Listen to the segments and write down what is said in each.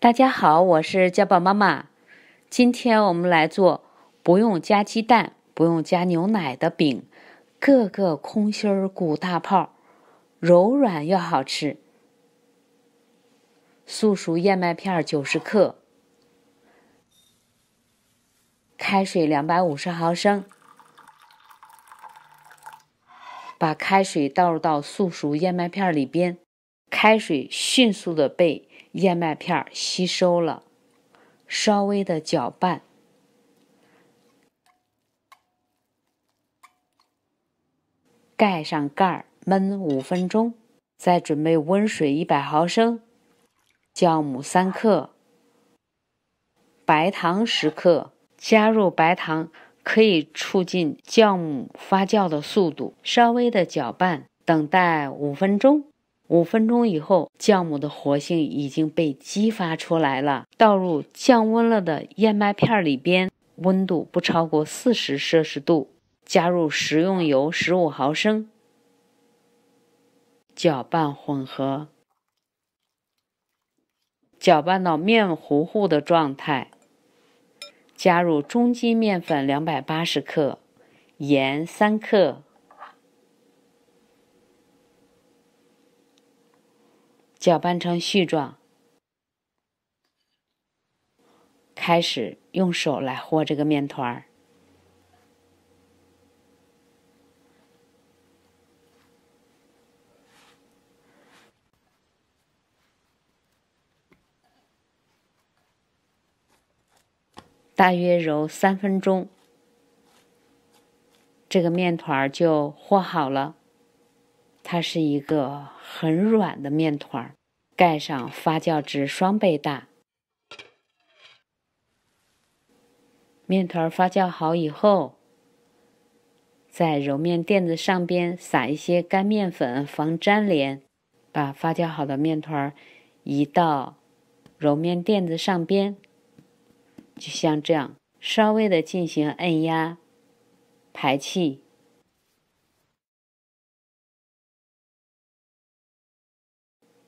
大家好，我是家宝妈妈。今天我们来做不用加鸡蛋、不用加牛奶的饼，个个空心儿鼓大泡，柔软又好吃。速熟燕麦片90克，开水250毫升，把开水倒入到速熟燕麦片里边，开水迅速的被燕麦片吸收了，稍微的搅拌。盖上盖儿焖5分钟，再准备温水100毫升，酵母3克，白糖10克。加入白糖可以促进酵母发酵的速度，稍微的搅拌，等待5分钟。5分钟以后，酵母的活性已经被激发出来了。倒入降温了的燕麦片里边，温度不超过40摄氏度。加入食用油15毫升，搅拌混合，搅拌到面糊糊的状态。加入中筋面粉280克，盐3克，搅拌成絮状。开始用手来和这个面团。大约揉3分钟，这个面团就和好了。它是一个很软的面团。盖上发酵纸双倍大。面团发酵好以后，在揉面垫子上边撒一些干面粉防粘连，把发酵好的面团移到揉面垫子上边，就像这样，稍微的进行按压排气，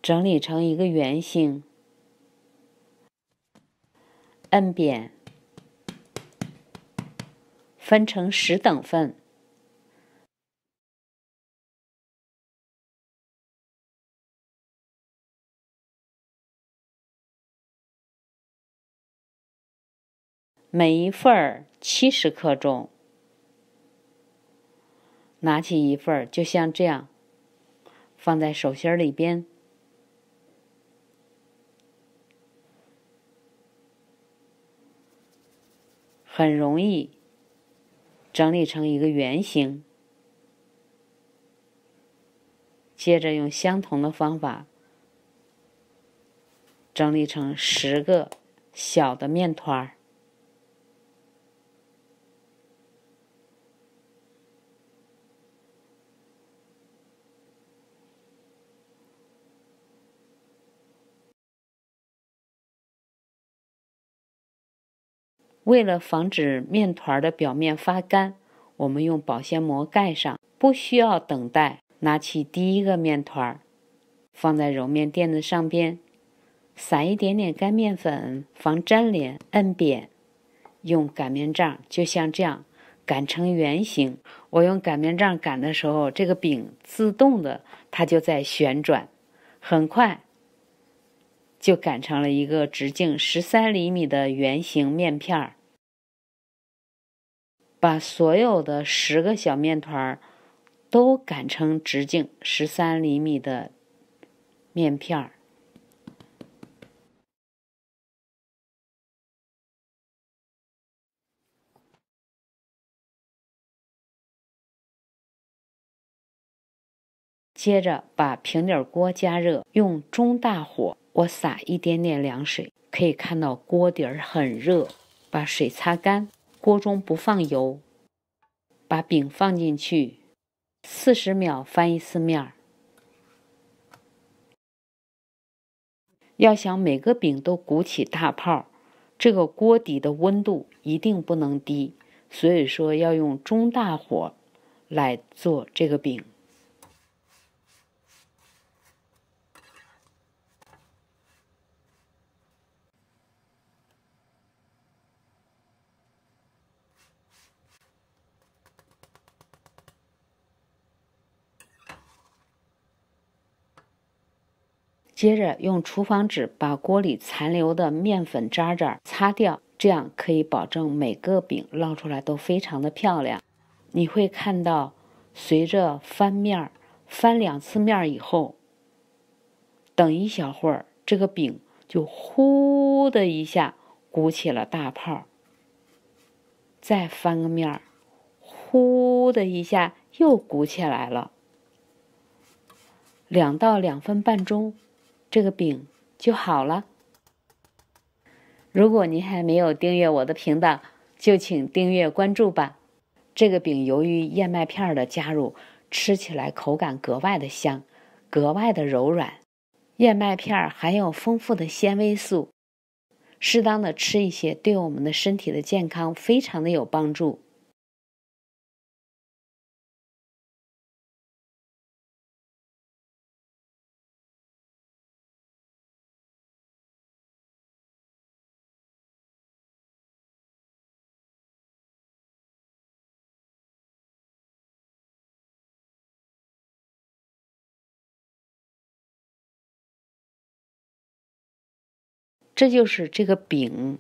整理成一个圆形，按扁，分成10等份。每一份70克重。拿起一份，就像这样，放在手心里边，很容易整理成一个圆形。接着用相同的方法整理成10个小的面团。为了防止面团的表面发干，我们用保鲜膜盖上，不需要等待。拿起第一个面团，放在揉面垫子上边，撒一点点干面粉防粘连，按扁，用擀面杖就像这样擀成圆形。我用擀面杖擀的时候，这个饼自动的它就在旋转，很快就擀成了一个直径13厘米的圆形面片。把所有的10个小面团都擀成直径13厘米的面片。接着把平底锅加热，用中大火，我撒一点点凉水，可以看到锅底很热。把水擦干，锅中不放油，把饼放进去，40秒翻一次面。要想每个饼都鼓起大泡，这个锅底的温度一定不能低，所以说要用中大火来做这个饼。接着用厨房纸把锅里残留的面粉渣渣擦掉，这样可以保证每个饼烙出来都非常的漂亮。你会看到，随着翻2次面以后，等一小会儿，这个饼就呼的一下鼓起了大泡，再翻个面，呼的一下又鼓起来了。2到2分半钟，这个饼就好了。如果您还没有订阅我的频道，就请订阅关注吧。这个饼由于燕麦片的加入，吃起来口感格外的香，格外的柔软。燕麦片含有丰富的纤维素，适当的吃一些对我们的身体的健康非常的有帮助。这就是这个饼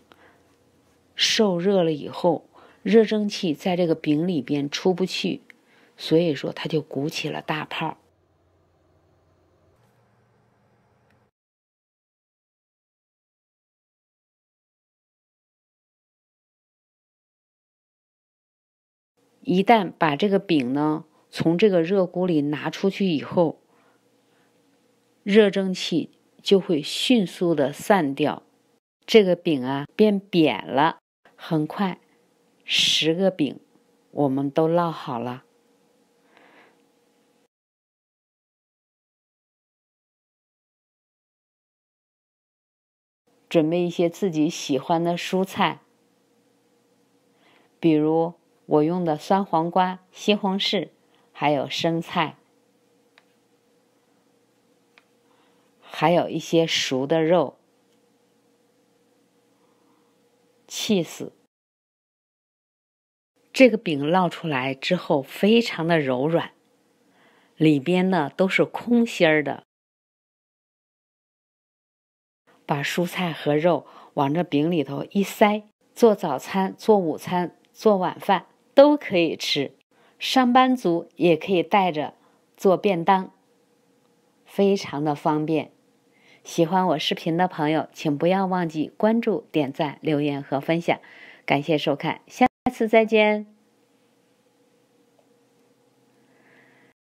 受热了以后，热蒸汽在这个饼里边出不去，所以说它就鼓起了大泡。一旦把这个饼呢从这个热锅里拿出去以后，热蒸汽就会迅速的散掉，这个饼啊变扁了。很快10个饼我们都烙好了。准备一些自己喜欢的蔬菜，比如我用的酸黄瓜、西红柿，还有生菜，还有一些熟的肉，cheese。这个饼烙出来之后非常的柔软，里边呢都是空心儿的。把蔬菜和肉往这饼里头一塞，做早餐、做午餐、做晚饭都可以吃。上班族也可以带着做便当，非常的方便。喜欢我视频的朋友，请不要忘记关注、点赞、留言和分享。感谢收看，下次再见。